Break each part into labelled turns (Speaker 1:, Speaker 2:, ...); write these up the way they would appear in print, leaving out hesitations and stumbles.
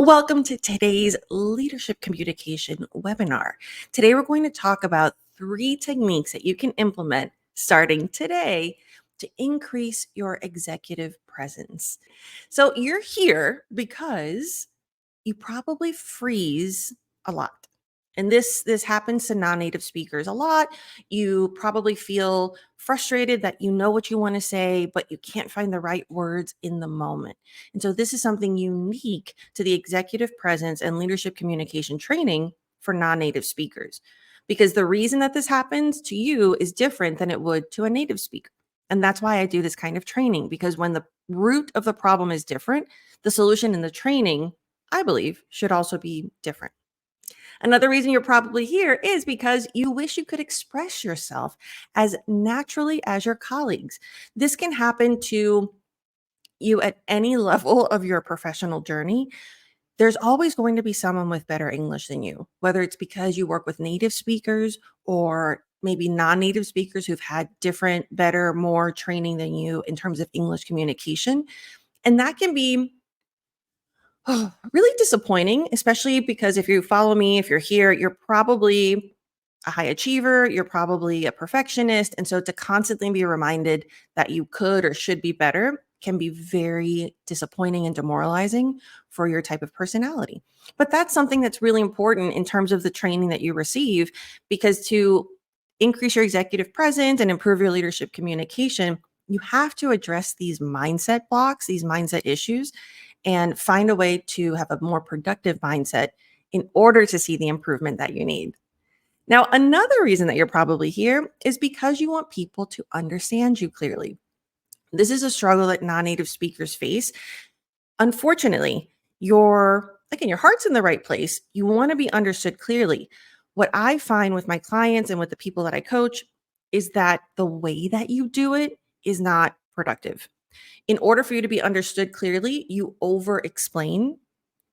Speaker 1: Welcome to today's leadership communication webinar. Today, we're going to talk about 3 techniques that you can implement starting today to increase your executive presence. So, you're here because you probably freeze a lot. And this happens to non-native speakers a lot. You probably feel frustrated that you know what you want to say, but you can't find the right words in the moment. And so this is something unique to the executive presence and leadership communication training for non-native speakers. Because the reason that this happens to you is different than it would to a native speaker. And that's why I do this kind of training, because when the root of the problem is different, the solution in the training, I believe, should also be different. Another reason you're probably here is because you wish you could express yourself as naturally as your colleagues. This can happen to you at any level of your professional journey. There's always going to be someone with better English than you, whether it's because you work with native speakers or maybe non-native speakers who've had different, better, more training than you in terms of English communication. And that can be really disappointing, especially because if you follow me, if you're here, you're probably a high achiever, you're probably a perfectionist. And so to constantly be reminded that you could or should be better can be very disappointing and demoralizing for your type of personality. But that's something that's really important in terms of the training that you receive, because to increase your executive presence and improve your leadership communication, you have to address these mindset blocks, these mindset issues, and find a way to have a more productive mindset in order to see the improvement that you need. Now, another reason that you're probably here is because you want people to understand you clearly. This is a struggle that non-native speakers face. Unfortunately, your heart's in the right place. You want to be understood clearly. What I find with my clients and with the people that I coach is that the way that you do it is not productive. In order for you to be understood clearly, you over explain.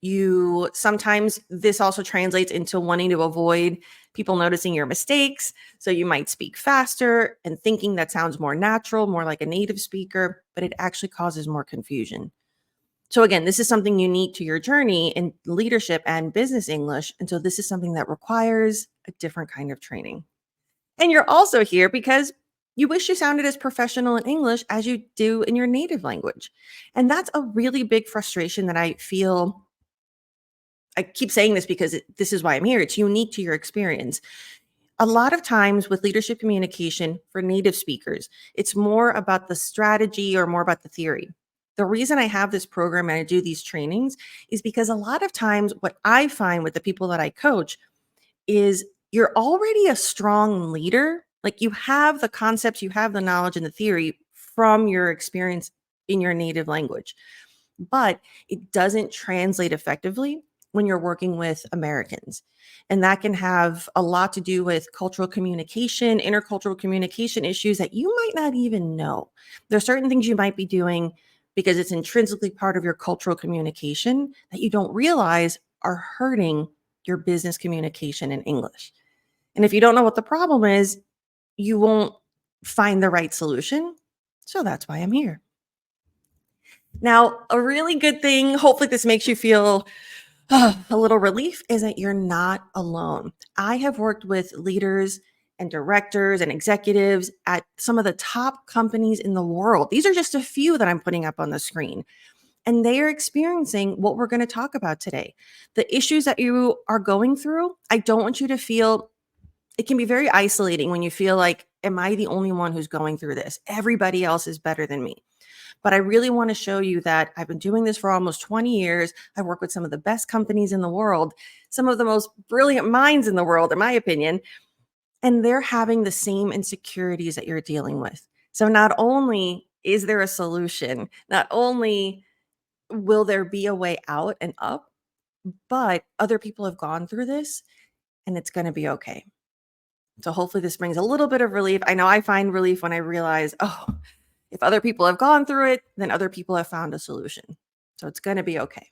Speaker 1: You sometimes this also translates into wanting to avoid people noticing your mistakes. So you might speak faster and thinking that sounds more natural, more like a native speaker, but it actually causes more confusion. So again, this is something unique to your journey in leadership and business English. And so this is something that requires a different kind of training. And you're also here because you wish you sounded as professional in English as you do in your native language. And that's a really big frustration that I feel. I keep saying this because this is why I'm here. It's unique to your experience. A lot of times with leadership communication for native speakers, it's more about the strategy or more about the theory. The reason I have this program and I do these trainings is because a lot of times what I find with the people that I coach is you're already a strong leader. Like you have the concepts, you have the knowledge and the theory from your experience in your native language, but it doesn't translate effectively when you're working with Americans. And that can have a lot to do with cultural communication, intercultural communication issues that you might not even know. There are certain things you might be doing because it's intrinsically part of your cultural communication that you don't realize are hurting your business communication in English. And if you don't know what the problem is, you won't find the right solution. So that's why I'm here. Now, a really good thing, hopefully, this makes you feel a little relief, is that you're not alone. I have worked with leaders and directors and executives at some of the top companies in the world. These are just a few that I'm putting up on the screen. And they are experiencing what we're going to talk about today. The issues that you are going through, I don't want you to feel it can be very isolating when you feel like, am I the only one who's going through this? Everybody else is better than me. But I really want to show you that I've been doing this for almost 20 years. I work with some of the best companies in the world, some of the most brilliant minds in the world, in my opinion, and they're having the same insecurities that you're dealing with. So not only is there a solution, not only will there be a way out and up, but other people have gone through this and it's going to be okay. So hopefully this brings a little bit of relief. I know I find relief when I realize, oh, if other people have gone through it, then other people have found a solution. So it's going to be okay.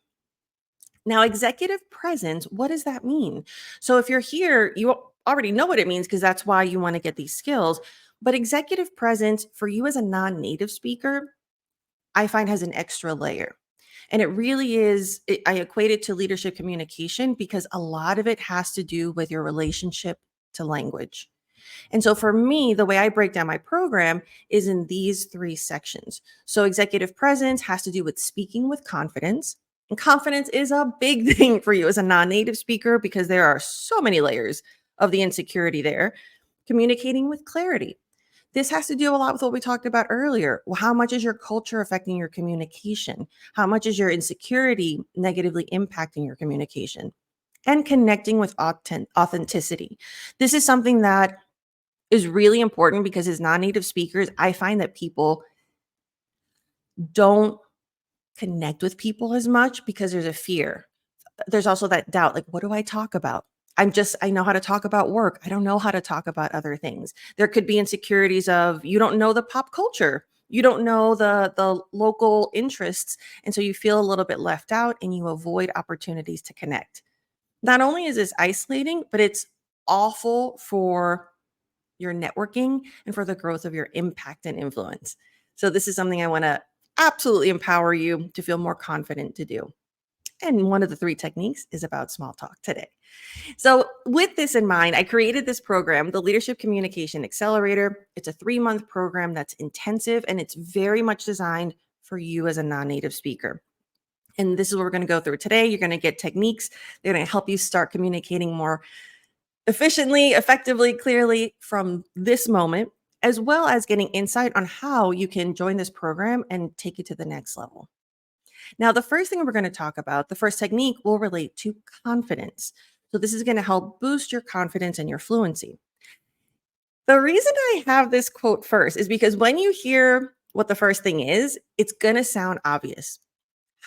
Speaker 1: Now, executive presence, what does that mean? So if you're here, you already know what it means because that's why you want to get these skills. But executive presence for you as a non-native speaker, I find has an extra layer. And it really is, I equate it to leadership communication because a lot of it has to do with your relationship to language. And so for me, the way I break down my program is in these three sections. So executive presence has to do with speaking with confidence. And confidence is a big thing for you as a non native speaker because there are so many layers of the insecurity there. Communicating with clarity. This has to do a lot with what we talked about earlier. Well, how much is your culture affecting your communication? How much is your insecurity negatively impacting your communication? And connecting with authenticity. This is something that is really important because as non-native speakers, I find that people don't connect with people as much because there's a fear. There's also that doubt, like, what do I talk about? I know how to talk about work. I don't know how to talk about other things. There could be insecurities of you don't know the pop culture. You don't know the local interests. And so you feel a little bit left out and you avoid opportunities to connect. Not only is this isolating, but it's awful for your networking and for the growth of your impact and influence. So, this is something I want to absolutely empower you to feel more confident to do. And one of the three techniques is about small talk today. So, with this in mind, I created this program, the Leadership Communication Accelerator. It's a 3-month program that's intensive and it's very much designed for you as a non native speaker. And this is what we're going to go through today. You're going to get techniques. They're going to help you start communicating more efficiently, effectively, clearly from this moment, as well as getting insight on how you can join this program and take it to the next level. Now, the first thing we're going to talk about, the first technique will relate to confidence. So, this is going to help boost your confidence and your fluency. The reason I have this quote first is because when you hear what the first thing is, it's going to sound obvious.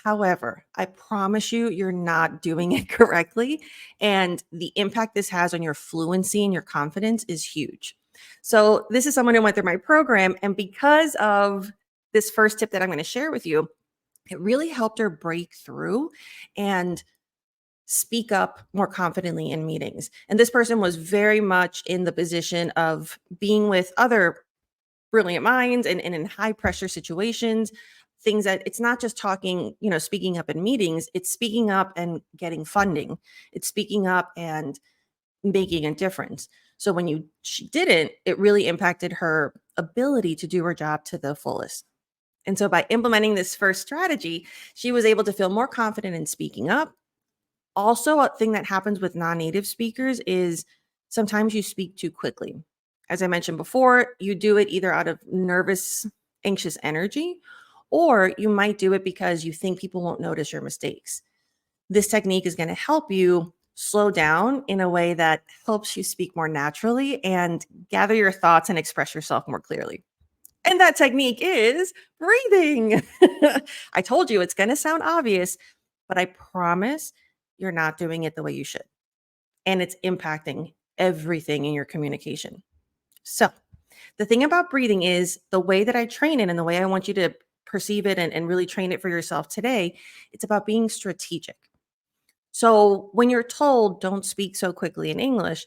Speaker 1: However, I promise you, you're not doing it correctly. And the impact this has on your fluency and your confidence is huge. So, this is someone who went through my program. And because of this first tip that I'm going to share with you, it really helped her break through and speak up more confidently in meetings. And this person was very much in the position of being with other brilliant minds and in high pressure situations, things that it's not just talking, speaking up in meetings, it's speaking up and getting funding. It's speaking up and making a difference. So when she didn't, it really impacted her ability to do her job to the fullest. And so by implementing this first strategy, she was able to feel more confident in speaking up. Also, a thing that happens with non-native speakers is sometimes you speak too quickly. As I mentioned before, you do it either out of nervous, anxious energy, or you might do it because you think people won't notice your mistakes. This technique is going to help you slow down in a way that helps you speak more naturally and gather your thoughts and express yourself more clearly. And that technique is breathing. I told you it's going to sound obvious, but I promise you're not doing it the way you should. And it's impacting everything in your communication. So, the thing about breathing is the way that I train it and the way I want you to perceive it and really train it for yourself today, it's about being strategic. So, when you're told don't speak so quickly in English,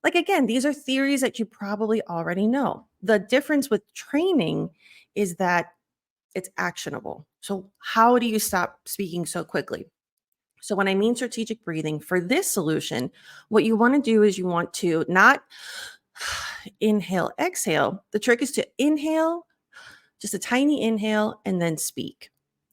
Speaker 1: like again, these are theories that you probably already know. The difference with training is that it's actionable. So, how do you stop speaking so quickly? So, when I mean strategic breathing for this solution, what you want to do is you want to not inhale, exhale. The trick is to inhale, just a tiny inhale, and then speak.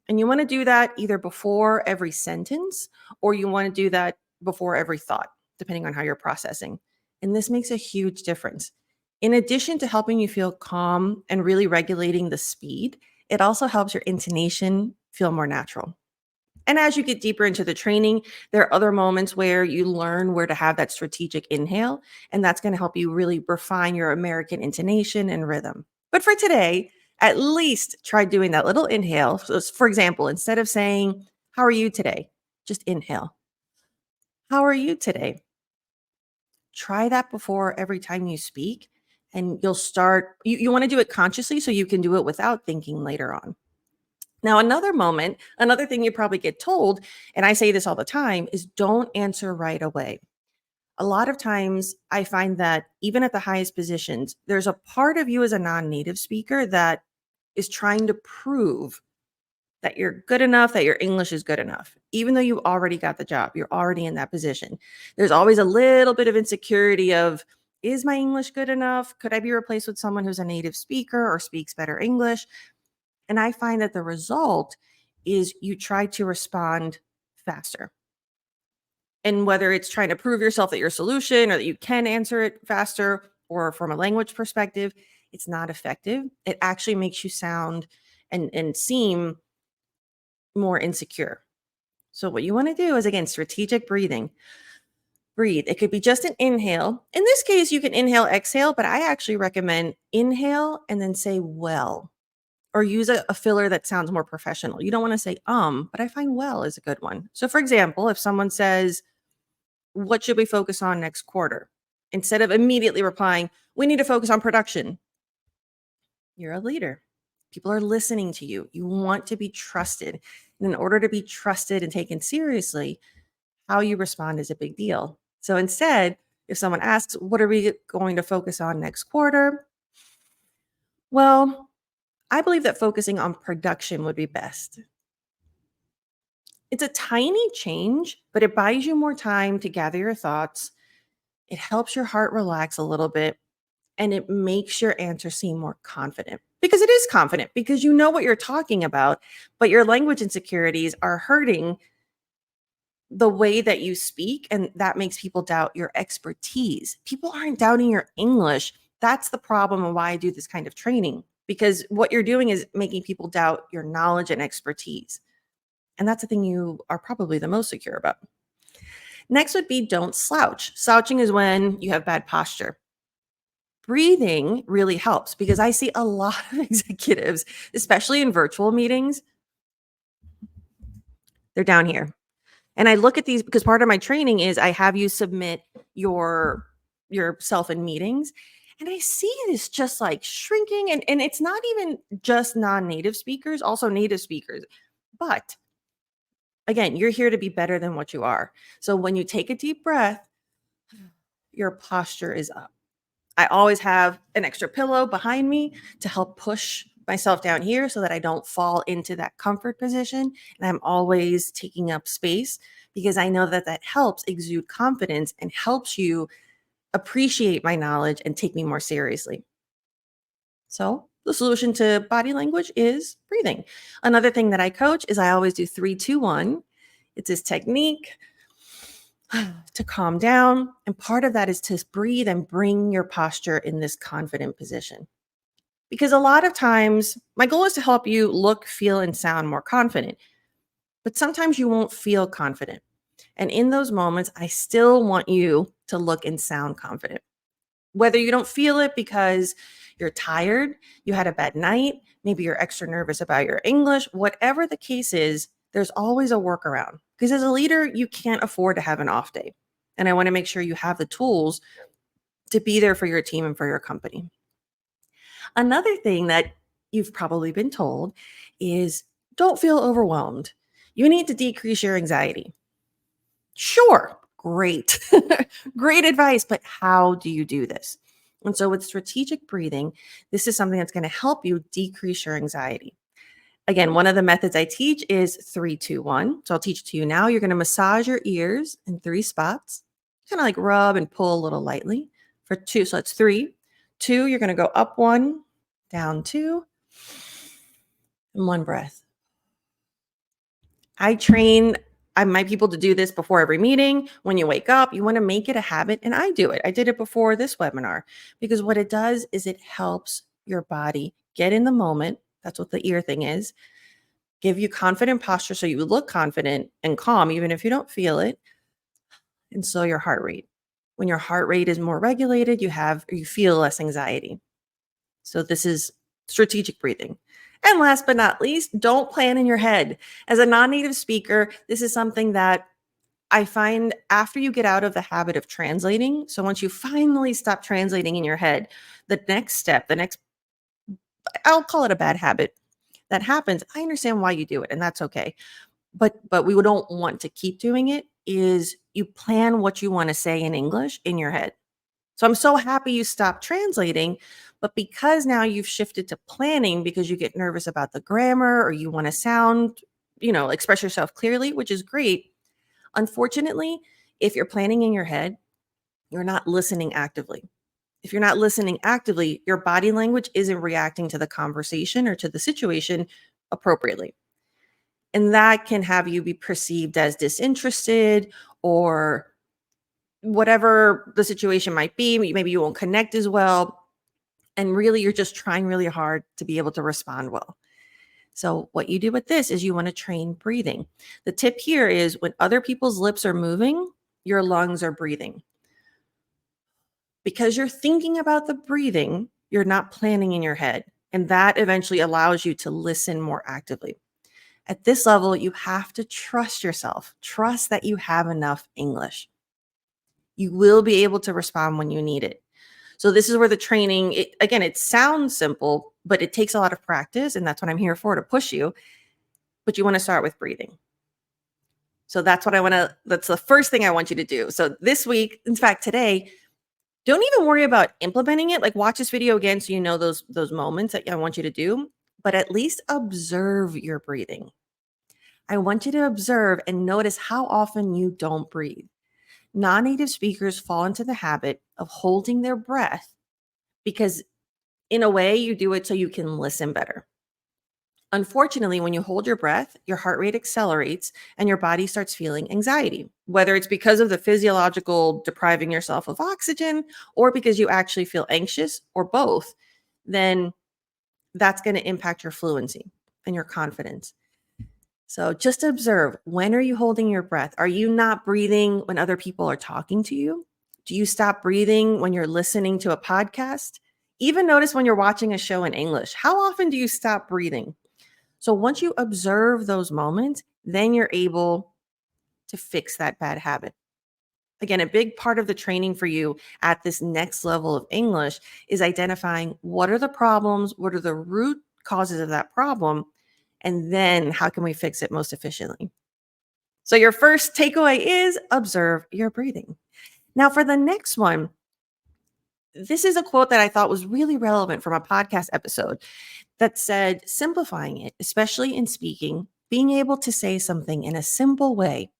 Speaker 1: And you want to do that either before every sentence or you want to do that before every thought, depending on how you're processing. And this makes a huge difference. In addition to helping you feel calm and really regulating the speed, it also helps your intonation feel more natural. And as you get deeper into the training, there are other moments where you learn where to have that strategic inhale, and that's going to help you really refine your American intonation and rhythm. But for today, at least try doing that little inhale. So, for example, instead of saying, "How are you today?" just inhale. "How are you today?" Try that before every time you speak, and you'll start. You want to do it consciously so you can do it without thinking later on. Now, another thing you probably get told, and I say this all the time, is don't answer right away. A lot of times I find that even at the highest positions, there's a part of you as a non native speaker that is trying to prove that you're good enough, that your English is good enough. Even though you already got the job, you're already in that position. There's always a little bit of insecurity of, is my English good enough? Could I be replaced with someone who's a native speaker or speaks better English? And I find that the result is you try to respond faster. And whether it's trying to prove yourself that you're a solution or that you can answer it faster, or from a language perspective, it's not effective. It actually makes you sound and seem more insecure. So, what you want to do is, again, strategic breathing. Breathe. It could be just an inhale. In this case, you can inhale, exhale, but I actually recommend inhale and then say well, or use a filler that sounds more professional. You don't want to say but I find well is a good one. So, for example, if someone says, what should we focus on next quarter? Instead of immediately replying, we need to focus on production. You're a leader. People are listening to you. You want to be trusted. And in order to be trusted and taken seriously, how you respond is a big deal. So instead, if someone asks, what are we going to focus on next quarter? Well, I believe that focusing on production would be best. It's a tiny change, but it buys you more time to gather your thoughts. It helps your heart relax a little bit, and it makes your answer seem more confident, because it is confident because you know what you're talking about, but your language insecurities are hurting the way that you speak, and that makes people doubt your expertise. People aren't doubting your English. That's the problem and why I do this kind of training, because what you're doing is making people doubt your knowledge and expertise. And that's the thing you are probably the most secure about. Next would be don't slouch. Slouching is when you have bad posture. Breathing really helps because I see a lot of executives, especially in virtual meetings, they're down here. And I look at these because part of my training is I have you submit your yourself in meetings. And I see this just like shrinking. And it's not even just non-native speakers, also native speakers. But again, you're here to be better than what you are. So when you take a deep breath, your posture is up. I always have an extra pillow behind me to help push myself down here so that I don't fall into that comfort position. And I'm always taking up space because I know that that helps exude confidence and helps you appreciate my knowledge and take me more seriously. So, the solution to body language is breathing. Another thing that I coach is I always do 3, 2, 1. It's this technique to calm down. And part of that is to breathe and bring your posture in this confident position. Because a lot of times, my goal is to help you look, feel, and sound more confident. But sometimes you won't feel confident. And in those moments, I still want you to look and sound confident. Whether you don't feel it because you're tired, you had a bad night, maybe you're extra nervous about your English, whatever the case is, there's always a workaround. Because as a leader, you can't afford to have an off day. And I want to make sure you have the tools to be there for your team and for your company. Another thing that you've probably been told is don't feel overwhelmed. You need to decrease your anxiety. Sure, great. Great advice, but how do you do this? And so, with strategic breathing, this is something that's going to help you decrease your anxiety. Again, one of the methods I teach is 3, 2, 1. So, I'll teach it to you now. You're going to massage your ears in 3 spots, kind of like rub and pull a little lightly for 2. So, that's 3. 2, you're going to go up 1, down 2, and 1 breath. I my people to do this before every meeting. When you wake up, you want to make it a habit. And I do it. I did it before this webinar because what it does is it helps your body get in the moment. That's what the ear thing is. Give you confident posture so you look confident and calm, even if you don't feel it. And so your heart rate. When your heart rate is more regulated, you feel less anxiety. So this is strategic breathing. And last but not least, don't plan in your head. As a non-native speaker, this is something that I find after you get out of the habit of translating. So once you finally stop translating in your head, the next step, I'll call it a bad habit that happens. I understand why you do it, and that's okay. But we don't want to keep doing it is you plan what you want to say in English in your head. So I'm so happy you stopped translating, But because now you've shifted to planning because you get nervous about the grammar or you want to sound, express yourself clearly, which is great. Unfortunately, if you're planning in your head, you're not listening actively. If you're not listening actively, your body language isn't reacting to the conversation or to the situation appropriately. And that can have you be perceived as disinterested or whatever the situation might be. Maybe you won't connect as well. And really, you're just trying really hard to be able to respond well. So what you do with this is you want to train breathing. The tip here is when other people's lips are moving, your lungs are breathing. Because you're thinking about the breathing, you're not planning in your head. And that eventually allows you to listen more actively. At this level, you have to trust yourself. Trust that you have enough English. You will be able to respond when you need it. So this is where the training, it sounds simple, but it takes a lot of practice. And that's what I'm here for, to push you. But you want to start with breathing. So that's the first thing I want you to do. So this week, in fact, today, don't even worry about implementing it. Like, watch this video again so you know those moments that I want you to do, but at least observe your breathing. I want you to observe and notice how often you don't breathe. Non-native speakers fall into the habit of holding their breath because, in a way, you do it so you can listen better. Unfortunately, when you hold your breath, your heart rate accelerates and your body starts feeling anxiety, whether it's because of the physiological depriving yourself of oxygen or because you actually feel anxious or both, then that's going to impact your fluency and your confidence. So just observe, when are you holding your breath? Are you not breathing when other people are talking to you? Do you stop breathing when you're listening to a podcast? Even notice when you're watching a show in English. How often do you stop breathing? So once you observe those moments, then you're able to fix that bad habit. Again, a big part of the training for you at this next level of English is identifying what are the problems, what are the root causes of that problem, and then how can we fix it most efficiently. So your first takeaway is observe your breathing. Now for the next one, this is a quote that I thought was really relevant from a podcast episode that said, simplifying it, especially in speaking, being able to say something in a simple way.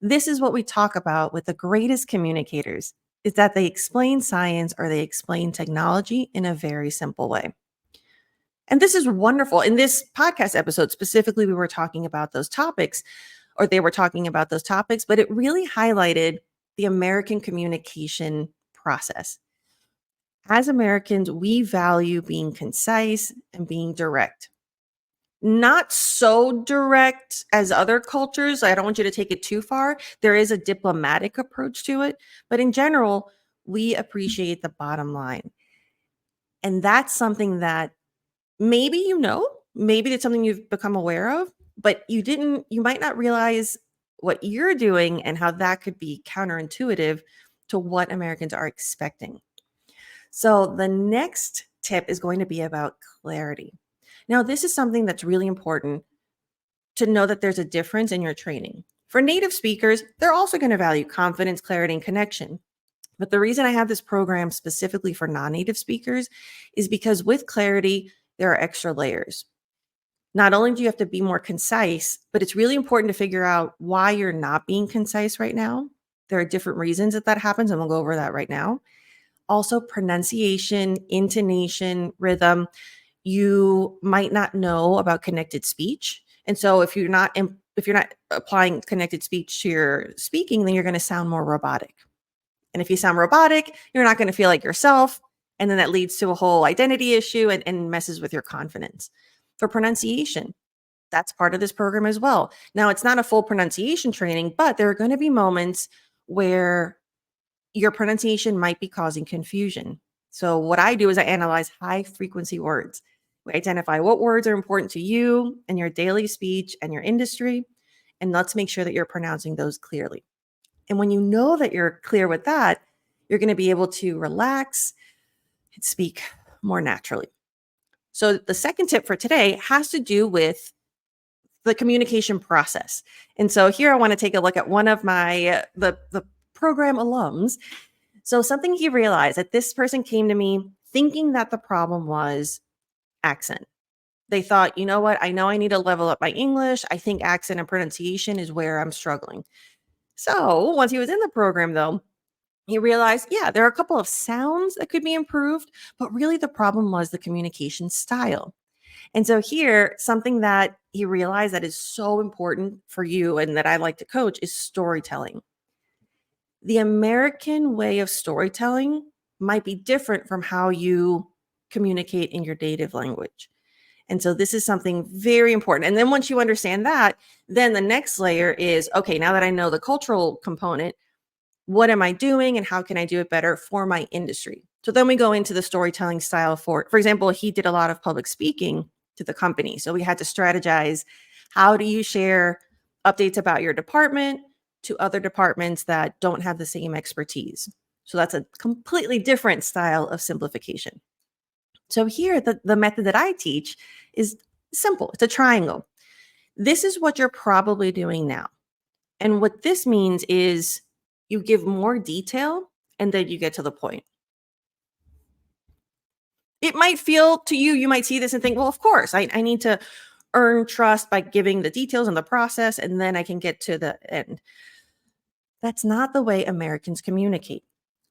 Speaker 1: This is what we talk about with the greatest communicators, is that they explain science or they explain technology in a very simple way. And this is wonderful. In this podcast episode, specifically, we were talking about those topics, or they were talking about those topics, but it really highlighted the American communication process. As Americans, we value being concise and being direct. Not so direct as other cultures. I don't want you to take it too far. There is a diplomatic approach to it, but in general, we appreciate the bottom line. And that's something that maybe maybe it's something you've become aware of, but you might not realize what you're doing and how that could be counterintuitive to what Americans are expecting. So the next tip is going to be about clarity. Now, this is something that's really important to know, that there's a difference in your training. For native speakers, they're also going to value confidence, clarity, and connection. But the reason I have this program specifically for non-native speakers is because with clarity, there are extra layers. Not only do you have to be more concise, but it's really important to figure out why you're not being concise right now. There are different reasons that happens, and we'll go over that right now. Also, pronunciation, intonation, rhythm. You might not know about connected speech. And so if you're not applying connected speech to your speaking, then you're going to sound more robotic. And if you sound robotic, you're not going to feel like yourself. And then that leads to a whole identity issue and messes with your confidence. For pronunciation, that's part of this program as well. Now, it's not a full pronunciation training, but there are going to be moments where your pronunciation might be causing confusion. So what I do is I analyze high frequency words. We identify what words are important to you and your daily speech and your industry, and let's make sure that you're pronouncing those clearly. And when you know that you're clear with that, you're going to be able to relax and speak more naturally. So the second tip for today has to do with the communication process. And so here I want to take a look at one of my the program alums. So something he realized, that this person came to me thinking that the problem was accent. They thought, you know what? I know I need to level up my English. I think accent and pronunciation is where I'm struggling. So once he was in the program, though, he realized, yeah, there are a couple of sounds that could be improved, but really the problem was the communication style. And so here, something that he realized that is so important for you and that I like to coach is storytelling. The American way of storytelling might be different from how you communicate in your native language. And so this is something very important. And then once you understand that, then the next layer is okay, now that I know the cultural component, what am I doing and how can I do it better for my industry? So then we go into the storytelling style for example, he did a lot of public speaking to the company. So we had to strategize, how do you share updates about your department to other departments that don't have the same expertise? So that's a completely different style of simplification. So here, the method that I teach is simple. It's a triangle. This is what you're probably doing now. And what this means is you give more detail and then you get to the point. It might feel to you, you might see this and think, well, of course, I need to earn trust by giving the details and the process, and then I can get to the end. That's not the way Americans communicate.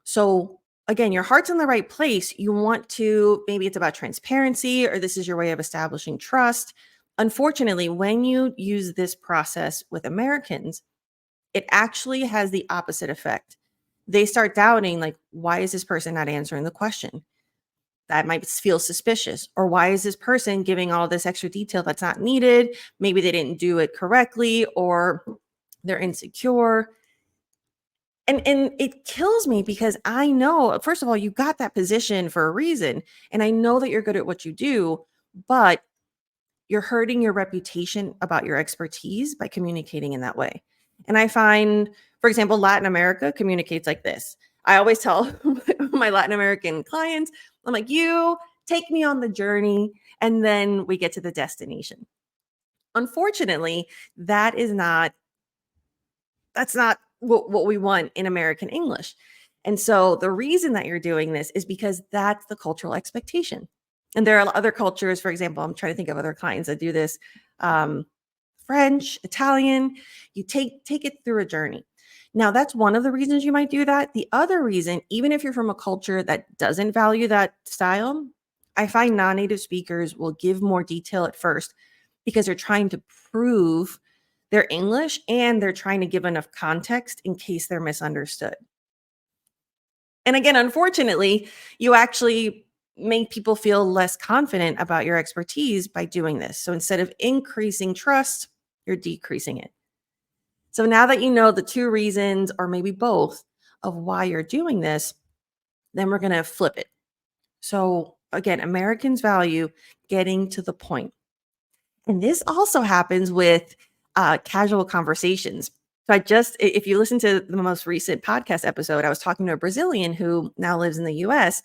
Speaker 1: So, again, your heart's in the right place. You want to, maybe it's about transparency or this is your way of establishing trust. Unfortunately, when you use this process with Americans, it actually has the opposite effect. They start doubting, like, why is this person not answering the question? That might feel suspicious. Or why is this person giving all this extra detail that's not needed? Maybe they didn't do it correctly or they're insecure. And it kills me because I know, first of all, you got that position for a reason. And I know that you're good at what you do, but you're hurting your reputation about your expertise by communicating in that way. And I find, for example, Latin America communicates like this. I always tell my Latin American clients, I'm like, you take me on the journey and then we get to the destination. Unfortunately, that's not what we want in American English. And so the reason that you're doing this is because that's the cultural expectation. And there are other cultures, for example, I'm trying to think of other clients that do this. Um, French, Italian, you take it through a journey. Now, that's one of the reasons you might do that. The other reason, even if you're from a culture that doesn't value that style, I find non-native speakers will give more detail at first because they're trying to prove their English and they're trying to give enough context in case they're misunderstood. And again, unfortunately, you actually make people feel less confident about your expertise by doing this. So instead of increasing trust, you're decreasing it. So now that you know the two reasons, or maybe both, of why you're doing this, then we're going to flip it. So again, Americans value getting to the point. And this also happens with casual conversations. So if you listen to the most recent podcast episode, I was talking to a Brazilian who now lives in the US.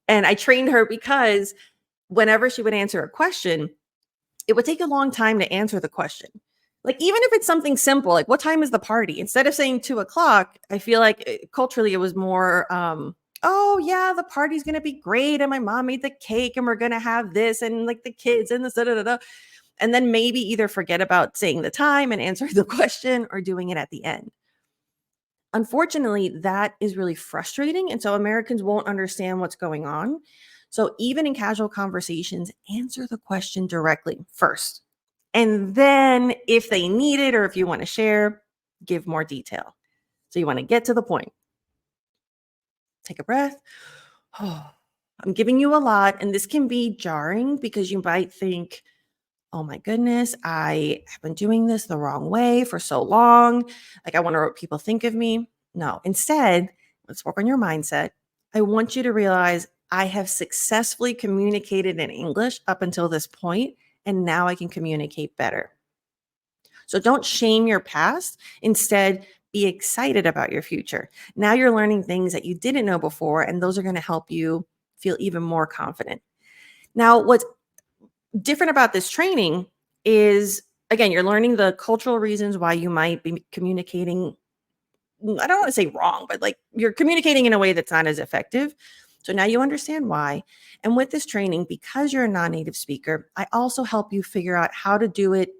Speaker 1: And I trained her because whenever she would answer a question, it would take a long time to answer the question. Like, even if it's something simple, like, what time is the party? Instead of saying 2 o'clock, I feel like culturally it was more, oh, yeah, the party's going to be great. And my mom made the cake and we're going to have this and like the kids and this, da, da, da, da. And then maybe either forget about saying the time and answering the question or doing it at the end. Unfortunately, that is really frustrating. And so Americans won't understand what's going on. So even in casual conversations, answer the question directly first. And then if they need it or if you want to share, give more detail. So you want to get to the point. Take a breath. Oh, I'm giving you a lot. And this can be jarring because you might think, oh my goodness, I have been doing this the wrong way for so long. Like, I wonder what people think of me. No, instead, let's work on your mindset. I want you to realize I have successfully communicated in English up until this point, and now I can communicate better. So don't shame your past. Instead, be excited about your future. Now you're learning things that you didn't know before, and those are going to help you feel even more confident. Now, what's different about this training is, again, you're learning the cultural reasons why you might be communicating. I don't want to say wrong, but like you're communicating in a way that's not as effective. So now you understand why. And with this training, because you're a non native speaker, I also help you figure out how to do it.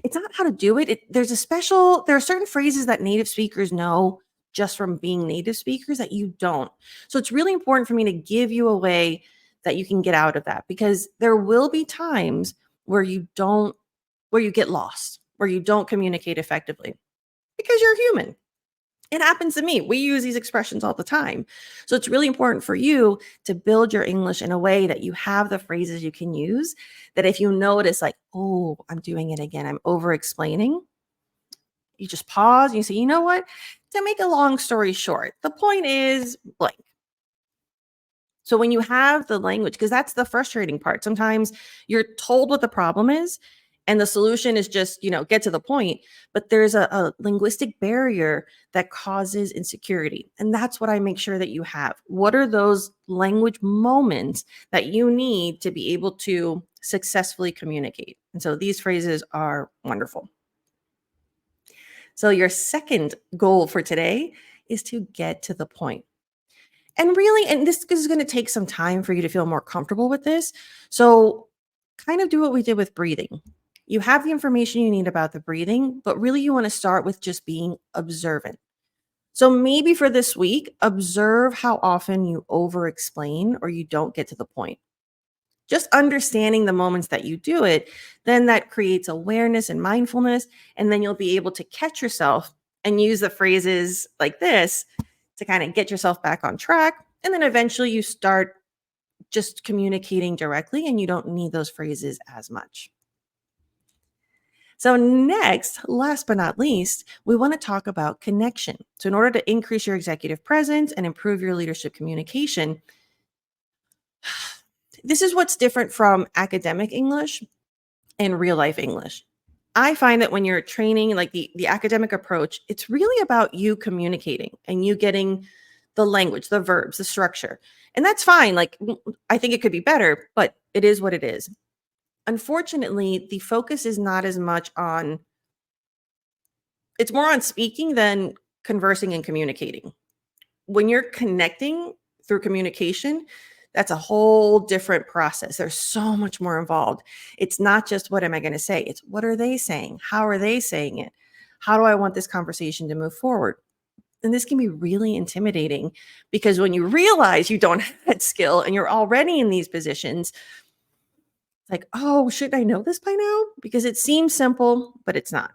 Speaker 1: It's not how to do it. There are certain phrases that native speakers know just from being native speakers that you don't. So it's really important for me to give you a way that you can get out of that, because there will be times where where you get lost, where you don't communicate effectively because you're human. It happens to me. We use these expressions all the time. So it's really important for you to build your English in a way that you have the phrases you can use, that if you notice, like, oh, I'm doing it again, I'm over explaining, you just pause and you say, you know what? To make a long story short, the point is blank. So when you have the language, because that's the frustrating part, sometimes you're told what the problem is and the solution is just, get to the point, but there's a linguistic barrier that causes insecurity. And that's what I make sure that you have. What are those language moments that you need to be able to successfully communicate? And so these phrases are wonderful. So your second goal for today is to get to the point. And really, and this is going to take some time for you to feel more comfortable with this. So, kind of do what we did with breathing. You have the information you need about the breathing, but really you want to start with just being observant. So, maybe for this week, observe how often you over explain or you don't get to the point. Just understanding the moments that you do it, then that creates awareness and mindfulness. And then you'll be able to catch yourself and use the phrases like this to kind of get yourself back on track. And then eventually you start just communicating directly and you don't need those phrases as much. So, next, last but not least, we want to talk about connection. So, in order to increase your executive presence and improve your leadership communication, this is what's different from academic English and real life English. I find that when you're training, like the academic approach, it's really about you communicating and you getting the language, the verbs, the structure. And that's fine. Like, I think it could be better, but it is what it is. Unfortunately, the focus is not as much on, it's more on speaking than conversing and communicating. When you're connecting through communication, that's a whole different process. There's so much more involved. It's not just what am I going to say? It's what are they saying? How are they saying it? How do I want this conversation to move forward? And this can be really intimidating, because when you realize you don't have that skill and you're already in these positions, it's like, oh, should I know this by now? Because it seems simple, but it's not.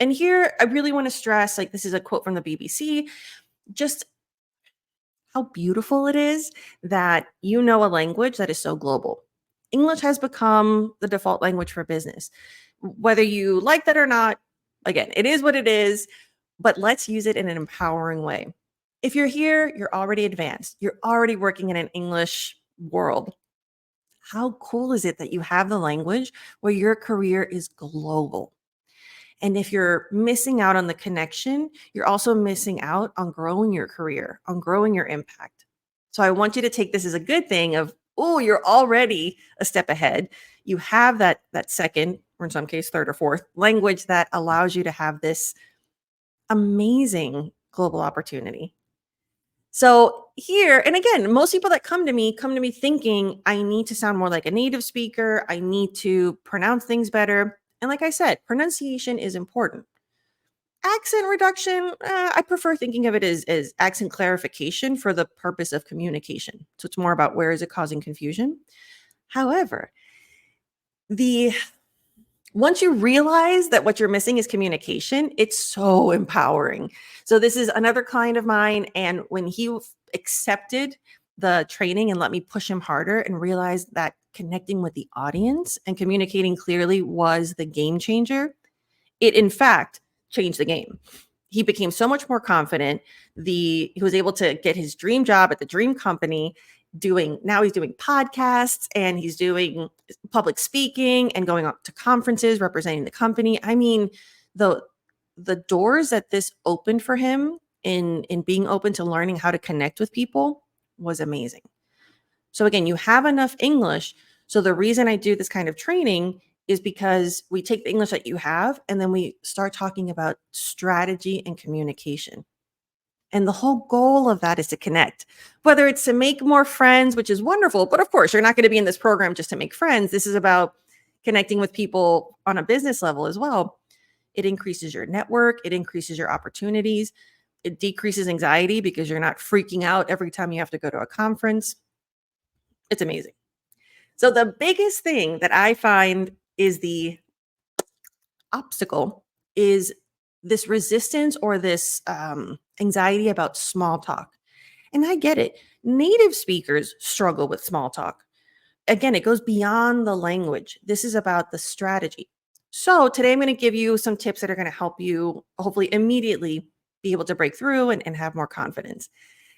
Speaker 1: And here I really want to stress, like, this is a quote from the BBC, just how beautiful it is that you know a language that is so global. English has become the default language for business. Whether you like that or not, again, it is what it is, but let's use it in an empowering way. If you're here, you're already advanced, you're already working in an English world. How cool is it that you have the language where your career is global? And if you're missing out on the connection, you're also missing out on growing your career, on growing your impact. So I want you to take this as a good thing of, oh, you're already a step ahead. You have that second, or in some case third or fourth language that allows you to have this amazing global opportunity. So here, and again, most people that come to me thinking I need to sound more like a native speaker. I need to pronounce things better. And like I said, pronunciation is important. Accent reduction, I prefer thinking of it as accent clarification for the purpose of communication. So it's more about where is it causing confusion. However, the once you realize that what you're missing is communication, it's so empowering. So this is another client of mine, and when he accepted the training and let me push him harder and realized that connecting with the audience and communicating clearly was the game changer, it in fact changed the game. He became so much more confident. He was able to get his dream job at the dream company. He's doing podcasts and he's doing public speaking and going up to conferences representing the company. I mean, the doors that this opened for him in being open to learning how to connect with people was amazing. So again, you have enough English. So the reason I do this kind of training is because we take the English that you have and then we start talking about strategy and communication. And the whole goal of that is to connect, whether it's to make more friends, which is wonderful. But of course, you're not going to be in this program just to make friends. This is about connecting with people on a business level as well. It increases your network, it increases your opportunities, it decreases anxiety because you're not freaking out every time you have to go to a conference. It's amazing. So, the biggest thing that I find is the obstacle is this resistance or this anxiety about small talk. And I get it. Native speakers struggle with small talk. Again, it goes beyond the language. This is about the strategy. So today I'm going to give you some tips that are going to help you hopefully immediately be able to break through and have more confidence.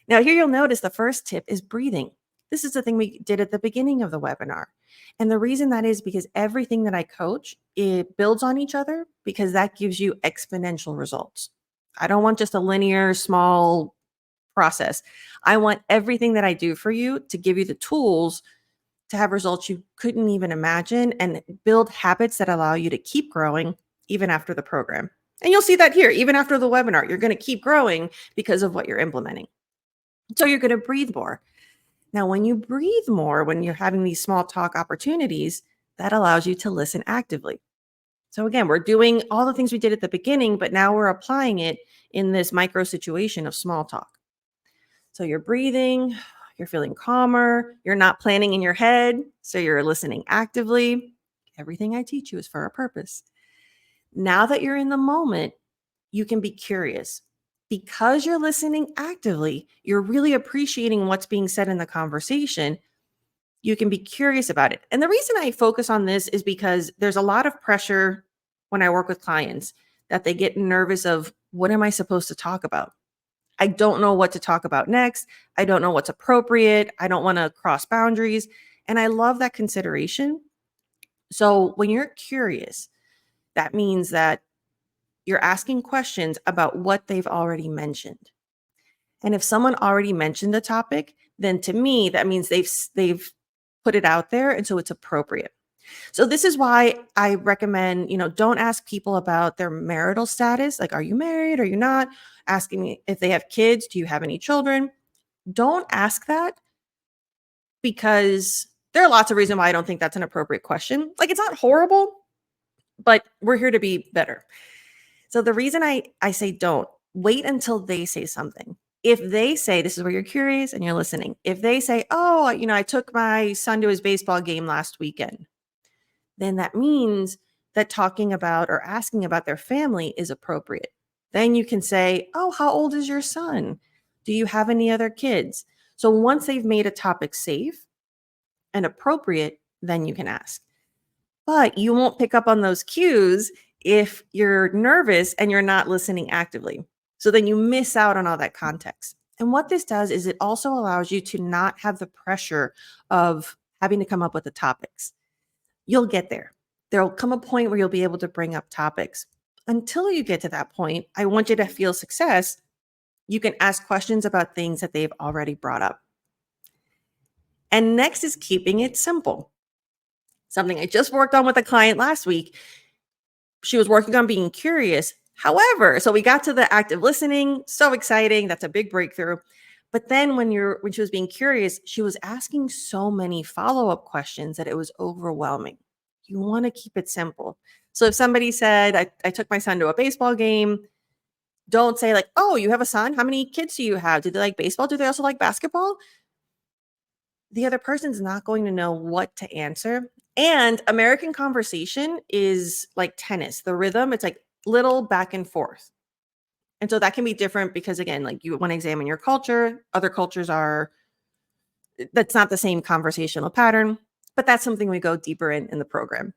Speaker 1: Now, here you'll notice the first tip is breathing. This is the thing we did at the beginning of the webinar. And the reason that is because everything that I coach, it builds on each other because that gives you exponential results. I don't want just a linear, small process. I want everything that I do for you to give you the tools to have results you couldn't even imagine and build habits that allow you to keep growing even after the program. And you'll see that here, even after the webinar, you're going to keep growing because of what you're implementing. So you're going to breathe more. Now, when you breathe more, when you're having these small talk opportunities, that allows you to listen actively. So again, we're doing all the things we did at the beginning, but now we're applying it in this micro situation of small talk. So you're breathing, you're feeling calmer, you're not planning in your head, so you're listening actively. Everything I teach you is for a purpose. Now that you're in the moment, you can be curious. Because you're listening actively, you're really appreciating what's being said in the conversation. You can be curious about it. And the reason I focus on this is because there's a lot of pressure when I work with clients that they get nervous of what am I supposed to talk about? I don't know what to talk about next. I don't know what's appropriate. I don't want to cross boundaries. And I love that consideration. So when you're curious, that means that you're asking questions about what they've already mentioned. And if someone already mentioned the topic, then to me that means they've put it out there and so it's appropriate. So this is why I recommend, don't ask people about their marital status, like are you married, are you not? Asking me if they have kids, do you have any children? Don't ask that because there are lots of reasons why I don't think that's an appropriate question. Like it's not horrible, but we're here to be better. So the reason I say don't, wait until they say something. If they say, this is where you're curious and you're listening. If they say, oh, I took my son to his baseball game last weekend, then that means that talking about or asking about their family is appropriate. Then you can say, oh, how old is your son? Do you have any other kids? So once they've made a topic safe and appropriate, then you can ask. But you won't pick up on those cues if you're nervous and you're not listening actively. So then you miss out on all that context. And what this does is it also allows you to not have the pressure of having to come up with the topics. You'll get there. There'll come a point where you'll be able to bring up topics. Until you get to that point, I want you to feel success. You can ask questions about things that they've already brought up. And next is keeping it simple. Something I just worked on with a client last week. She was working on being curious. However, so we got to the active listening, so exciting. That's a big breakthrough. But then when she was being curious, she was asking so many follow-up questions that it was overwhelming. You want to keep it simple. So if somebody said, I took my son to a baseball game, don't say like, oh, you have a son? How many kids do you have? Do they like baseball? Do they also like basketball? The other person's not going to know what to answer. And American conversation is like tennis. The rhythm, it's like little back and forth. And so that can be different because again, like you want to examine your culture. Other cultures that's not the same conversational pattern, but that's something we go deeper in the program.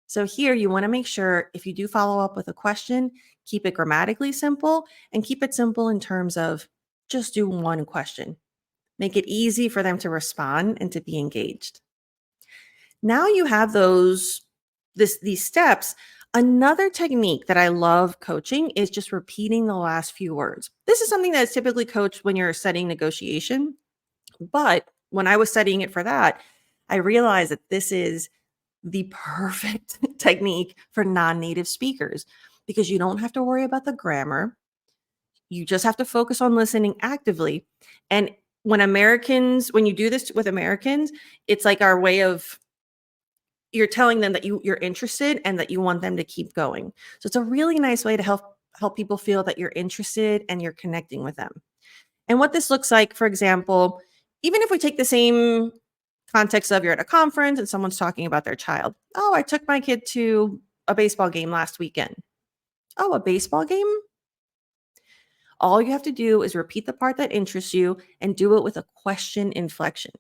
Speaker 1: So here you want to make sure if you do follow up with a question, keep it grammatically simple and keep it simple in terms of just do one question. Make it easy for them to respond and to be engaged. Now you have these steps. Another technique that I love coaching is just repeating the last few words. This is something that's typically coached when you're studying negotiation. But when I was studying it for that, I realized that this is the perfect technique for non-native speakers because you don't have to worry about the grammar. You just have to focus on listening actively. And when you do this with Americans, it's like our way of you're telling them that you're interested and that you want them to keep going. So it's a really nice way to help people feel that you're interested and you're connecting with them. And what this looks like, for example, even if we take the same context of you're at a conference and someone's talking about their child. Oh, I took my kid to a baseball game last weekend. Oh, a baseball game? All you have to do is repeat the part that interests you and do it with a question inflection.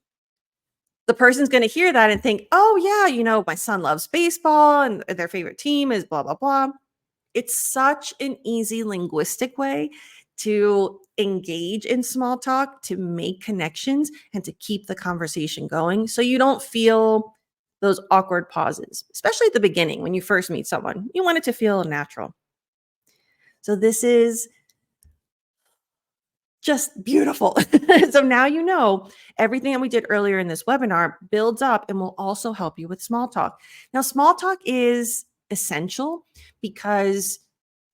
Speaker 1: The person's going to hear that and think, oh, yeah, my son loves baseball and their favorite team is blah, blah, blah. It's such an easy linguistic way to engage in small talk, to make connections, and to keep the conversation going so you don't feel those awkward pauses, especially at the beginning when you first meet someone. You want it to feel natural. So this is just beautiful. So now you know everything that we did earlier in this webinar builds up and will also help you with small talk. Now, small talk is essential because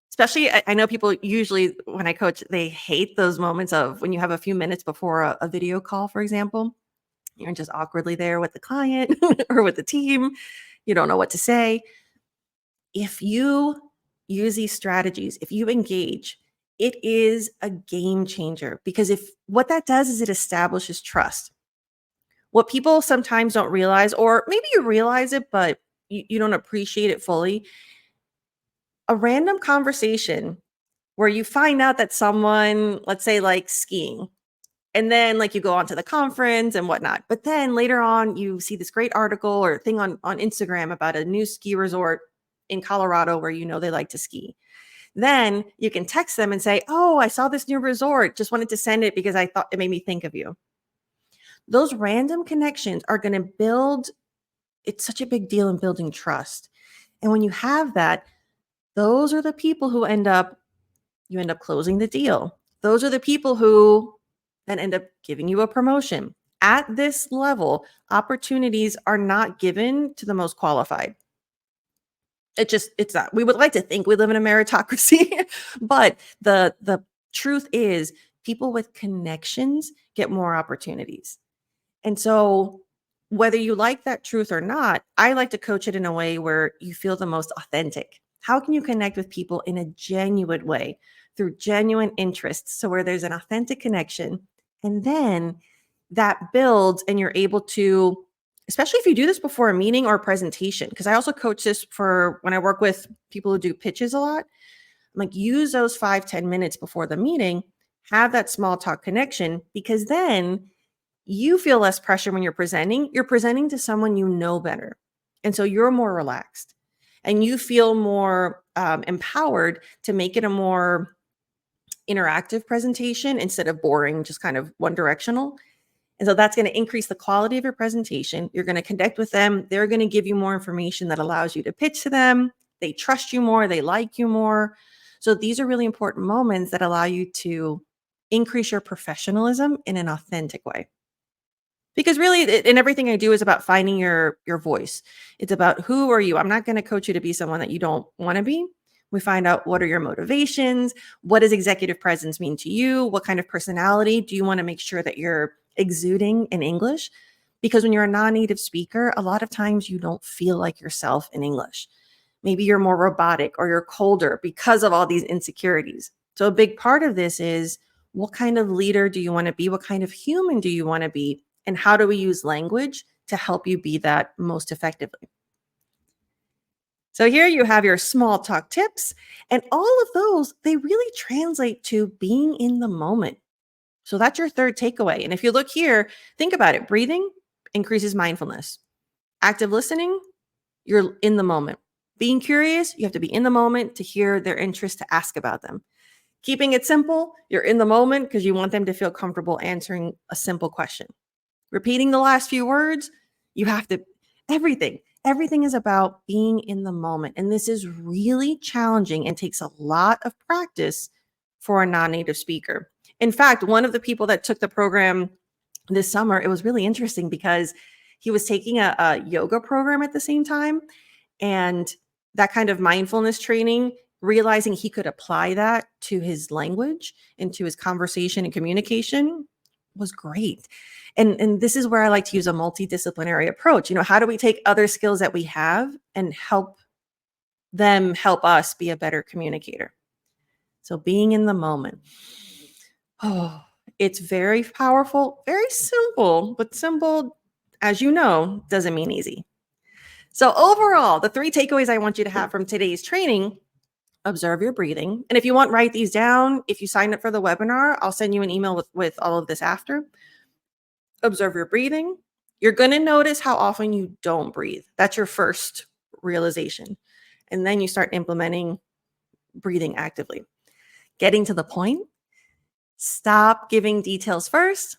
Speaker 1: especially I know people usually when I coach, they hate those moments of when you have a few minutes before a video call, for example. You're just awkwardly there with the client or with the team. You don't know what to say. If you use these strategies, if you engage, it is a game changer because if what that does is it establishes trust. What people sometimes don't realize, or maybe you realize it, but you don't appreciate it fully, a random conversation where you find out that someone, let's say, likes skiing, and then like you go on to the conference and whatnot. But then later on, you see this great article or thing on Instagram about a new ski resort in Colorado where they like to ski. Then you can text them and say, oh, I saw this new resort. Just wanted to send it because I thought it made me think of you. Those random connections are going to it's such a big deal in building trust. And when you have that, those are the people who you end up closing the deal. Those are the people who then end up giving you a promotion. At this level, opportunities are not given to the most qualified. It's not. We would like to think we live in a meritocracy, but the truth is people with connections get more opportunities. And so whether you like that truth or not, I like to coach it in a way where you feel the most authentic. How can you connect with people in a genuine way through genuine interests? So where there's an authentic connection and then that builds and you're able to, especially if you do this before a meeting or a presentation, because I also coach this for when I work with people who do pitches a lot. I'm like, use those 5-10 minutes before the meeting, have that small talk connection, because then you feel less pressure when you're presenting. You're presenting to someone you know better. And so you're more relaxed and you feel more empowered to make it a more interactive presentation instead of boring, just kind of one directional. And so that's going to increase the quality of your presentation. You're going to connect with them. They're going to give you more information that allows you to pitch to them. They trust you more. They like you more. So these are really important moments that allow you to increase your professionalism in an authentic way. Because really, and everything I do is about finding your voice. It's about who are you? I'm not going to coach you to be someone that you don't want to be. We find out what are your motivations? What does executive presence mean to you? What kind of personality do you want to make sure that you're exuding in English? Because when you're a non-native speaker, a lot of times you don't feel like yourself in English. Maybe you're more robotic or you're colder because of all these insecurities. So a big part of this is what kind of leader do you want to be? What kind of human do you want to be? And how do we use language to help you be that most effectively? So here you have your small talk tips, and all of those, they really translate to being in the moment. So that's your third takeaway. And if you look here, think about it. Breathing increases mindfulness. Active listening, you're in the moment. Being curious, you have to be in the moment to hear their interest, to ask about them. Keeping it simple, you're in the moment because you want them to feel comfortable answering a simple question. Repeating the last few words, you have to, everything is about being in the moment. And this is really challenging and takes a lot of practice for a non-native speaker. In fact, one of the people that took the program this summer, it was really interesting because he was taking a yoga program at the same time. And that kind of mindfulness training realizing he could apply that to his language and to his conversation and communication was great. And this is where I like to use a multidisciplinary approach. How do we take other skills that we have and help them help us be a better communicator? So being in the moment. Oh, it's very powerful, very simple, but simple, as you know, doesn't mean easy. So overall, the 3 takeaways I want you to have from today's training: observe your breathing. And if you want, write these down. If you sign up for the webinar, I'll send you an email with all of this after. Observe your breathing. You're going to notice how often you don't breathe. That's your first realization. And then you start implementing breathing actively. Getting to the point. Stop giving details first.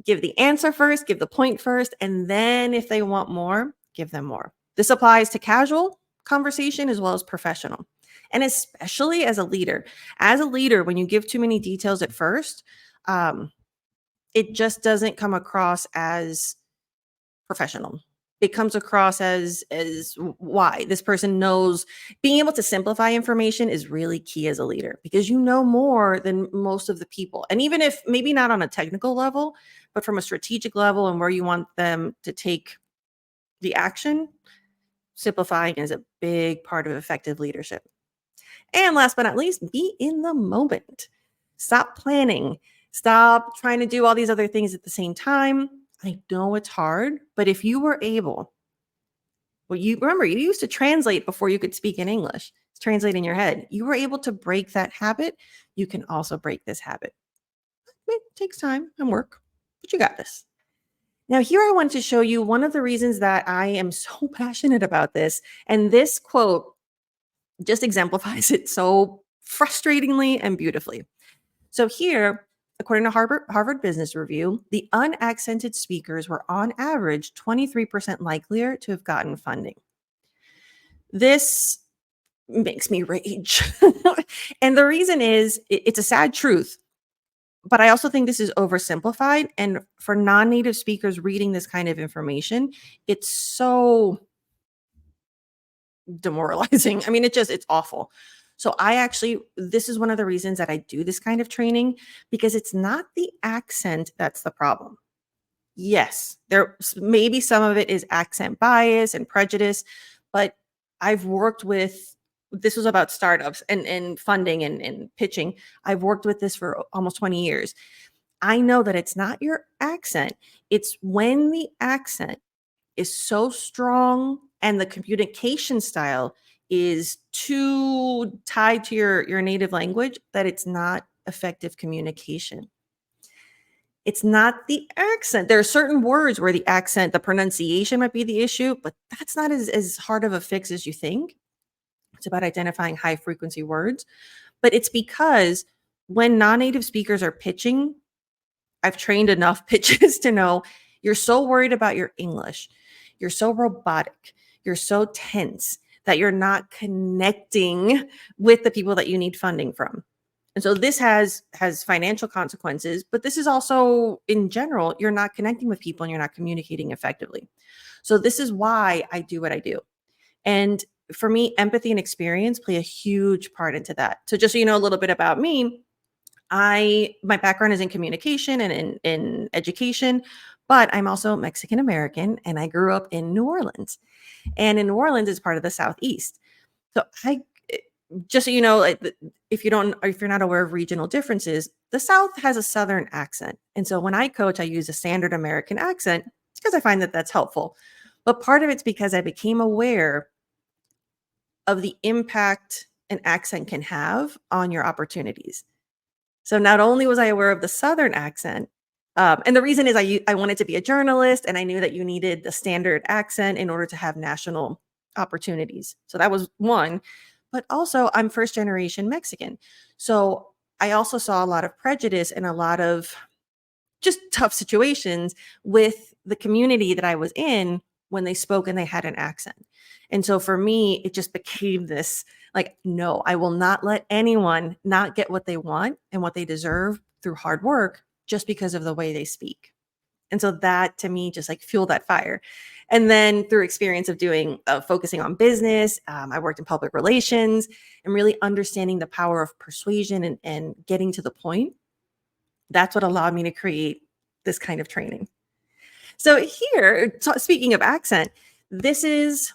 Speaker 1: Give the answer first, give the point first, and then if they want more, give them more. This applies to casual conversation as well as professional. And especially as a leader. As a leader, when you give too many details at first, it just doesn't come across as professional. It comes across as why this person knows. Being able to simplify information is really key as a leader, because you know more than most of the people. And even if maybe not on a technical level, but from a strategic level and where you want them to take the action, simplifying is a big part of effective leadership. And last but not least, be in the moment. Stop planning. Stop trying to do all these other things at the same time. I know it's hard, but if you were able, you remember, you used to translate before you could speak in English. Translate in your head. You were able to break that habit. You can also break this habit. It takes time and work, but you got this. Now, here I want to show you one of the reasons that I am so passionate about this. And this quote just exemplifies it so frustratingly and beautifully. So here, according to Harvard Business Review, the unaccented speakers were on average 23% likelier to have gotten funding. This makes me rage. And the reason is it's a sad truth, but I also think this is oversimplified. And for non-native speakers reading this kind of information, it's so demoralizing. I mean, it's awful. So this is one of the reasons that I do this kind of training, because it's not the accent that's the problem. Yes, maybe some of it is accent bias and prejudice, but I've worked with, this was about startups and funding and pitching. I've worked with this for almost 20 years. I know that it's not your accent. It's when the accent is so strong and the communication style is too tied to your native language that it's not effective communication. It's not the accent. There are certain words where the accent, the pronunciation might be the issue, but that's not as hard of a fix as you think. It's about identifying high frequency words. But it's because when non-native speakers are pitching, I've trained enough pitches to know you're so worried about your English. You're so robotic. You're so tense that you're not connecting with the people that you need funding from. And so this has financial consequences, but this is also, in general, you're not connecting with people and you're not communicating effectively. So this is why I do what I do. And for me, empathy and experience play a huge part into that. So just so you know a little bit about me, my background is in communication and in education, but I'm also Mexican American and I grew up in New Orleans. And in New Orleans is part of the Southeast. So just so you know, if you're not aware of regional differences, the South has a Southern accent. And so when I coach, I use a standard American accent because I find that that's helpful. But part of it's because I became aware of the impact an accent can have on your opportunities. So not only was I aware of the Southern accent, and the reason is I wanted to be a journalist and I knew that you needed the standard accent in order to have national opportunities. So that was one. But also, I'm first generation Mexican. So I also saw a lot of prejudice and a lot of just tough situations with the community that I was in when they spoke and they had an accent. And so for me, it just became this like, no, I will not let anyone not get what they want and what they deserve through hard work just because of the way they speak. And so that to me just like fueled that fire. And then through experience of doing focusing on business, I worked in public relations and really understanding the power of persuasion and getting to the point. That's what allowed me to create this kind of training. So here, speaking of accent, this is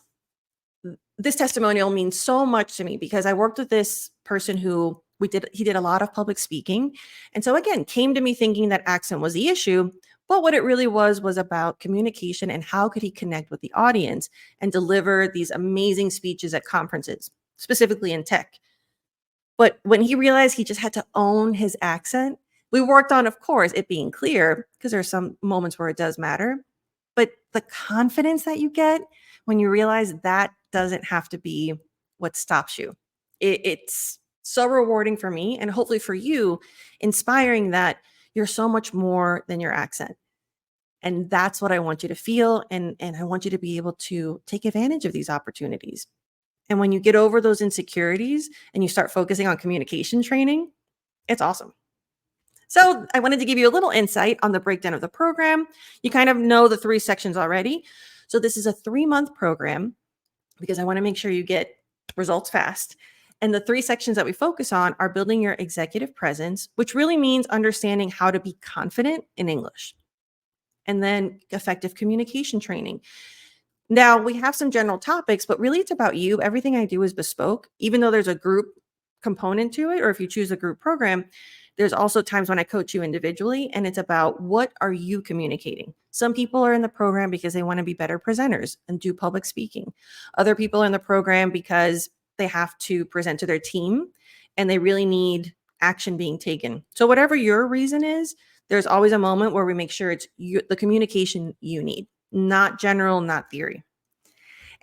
Speaker 1: this testimonial means so much to me because I worked with this person who he did a lot of public speaking. And so again, came to me thinking that accent was the issue, but what it really was about communication and how could he connect with the audience and deliver these amazing speeches at conferences, specifically in tech. But when he realized he just had to own his accent, we worked on, of course, it being clear because there's some moments where it does matter. But the confidence that you get when you realize that doesn't have to be what stops you. It's so rewarding for me and hopefully for you, inspiring that you're so much more than your accent. And that's what I want you to feel. And I want you to be able to take advantage of these opportunities. And when you get over those insecurities and you start focusing on communication training, it's awesome. So, I wanted to give you a little insight on the breakdown of the program. You kind of know the three sections already. So, this is a 3-month program because I want to make sure you get results fast. And the three sections that we focus on are building your executive presence, which really means understanding how to be confident in English, and then effective communication training. Now, we have some general topics, but really it's about you. Everything I do is bespoke, even though there's a group component to it, or if you choose a group program, there's also times when I coach you individually, and it's about what are you communicating. Some people are in the program because they want to be better presenters and do public speaking. Other people are in the program because they have to present to their team and they really need action being taken. So, whatever your reason is, there's always a moment where we make sure it's the communication you need, not general, not theory.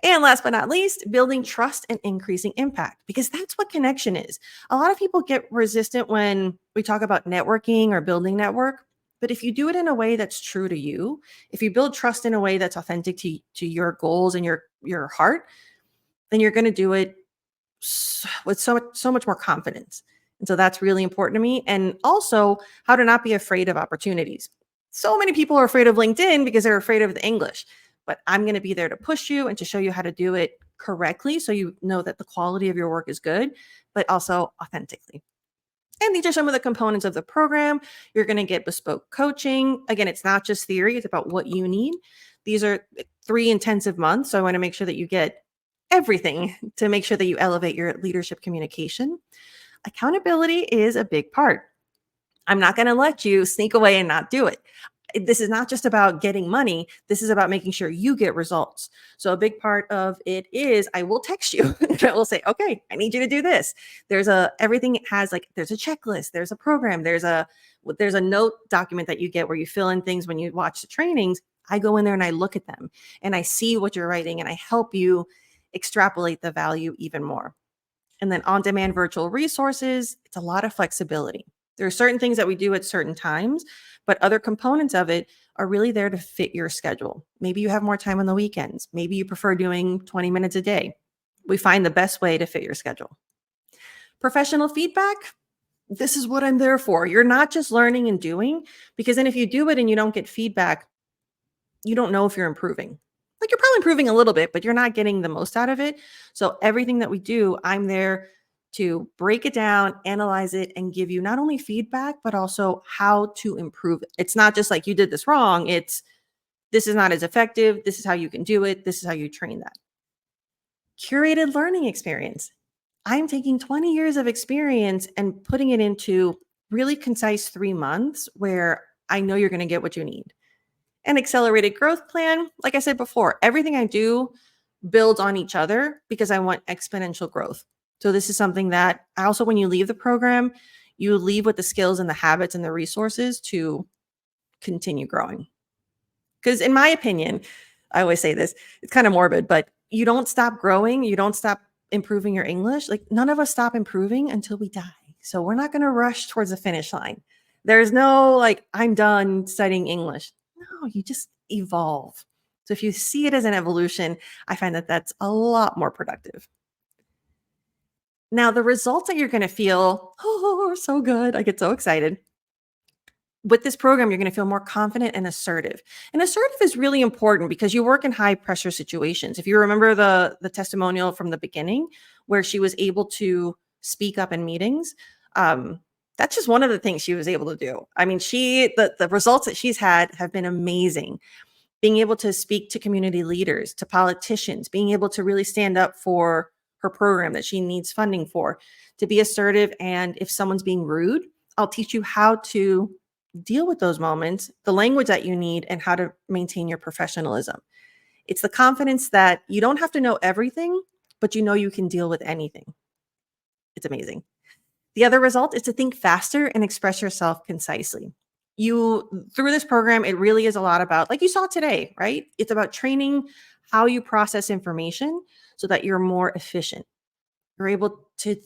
Speaker 1: And last but not least, building trust and increasing impact, because that's what connection is. A lot of people get resistant when we talk about networking or building network. But if you do it in a way that's true to you, if you build trust in a way that's authentic to your goals and your heart, then you're going to do it with so much more confidence. And so that's really important to me. And also how to not be afraid of opportunities. So many people are afraid of LinkedIn because they're afraid of the English, but I'm going to be there to push you and to show you how to do it correctly so you know that the quality of your work is good, but also authentically. And these are some of the components of the program. You're going to get bespoke coaching. Again, it's not just theory, it's about what you need. These are 3 intensive months. So I want to make sure that you get everything to make sure that you elevate your leadership communication. Accountability is a big part. I'm not going to let you sneak away and not do it. This is not just about getting money. This is about making sure you get results. So a big part of it is I will text you and I will say, okay, I need you to do this. Everything has like, there's a checklist, there's a program, there's a note document that you get where you fill in things when you watch the trainings. I go in there and I look at them and I see what you're writing and I help you extrapolate the value even more. And then on demand virtual resources, it's a lot of flexibility. There are certain things that we do at certain times, but other components of it are really there to fit your schedule. Maybe you have more time on the weekends. Maybe you prefer doing 20 minutes a day. We find the best way to fit your schedule. Professional feedback, this is what I'm there for. You're not just learning and doing, because then if you do it and you don't get feedback, you don't know if you're improving. Like you're probably improving a little bit, but you're not getting the most out of it. So everything that we do, I'm there to break it down, analyze it, and give you not only feedback, but also how to improve it. It's not just like you did this wrong. It's this is not as effective. This is how you can do it. This is how you train that. Curated learning experience. I'm taking 20 years of experience and putting it into really concise 3 months where I know you're going to get what you need. An accelerated growth plan, like I said before, everything I do builds on each other because I want exponential growth. So this is something that I also, when you leave the program, you leave with the skills and the habits and the resources to continue growing. Because in my opinion, I always say this, it's kind of morbid, but you don't stop growing, you don't stop improving your English. Like none of us stop improving until we die. So we're not going to rush towards the finish line. There's no like, I'm done studying English. No, you just evolve. So if you see it as an evolution, I find that that's a lot more productive. Now, the results that you're going to feel, oh, so good. I get so excited. With this program, you're going to feel more confident and assertive. And assertive is really important because you work in high pressure situations. If you remember the testimonial from the beginning where she was able to speak up in meetings, um, that's just one of the things she was able to do. I mean, the results that she's had have been amazing. Being able to speak to community leaders, to politicians, being able to really stand up for her program that she needs funding for, to be assertive. And if someone's being rude, I'll teach you how to deal with those moments, the language that you need, and how to maintain your professionalism. It's the confidence that you don't have to know everything, but you know you can deal with anything. It's amazing. The other result is to think faster and express yourself concisely. Through this program, it really is a lot about, like you saw today, right? It's about training how you process information so that you're more efficient. You're able to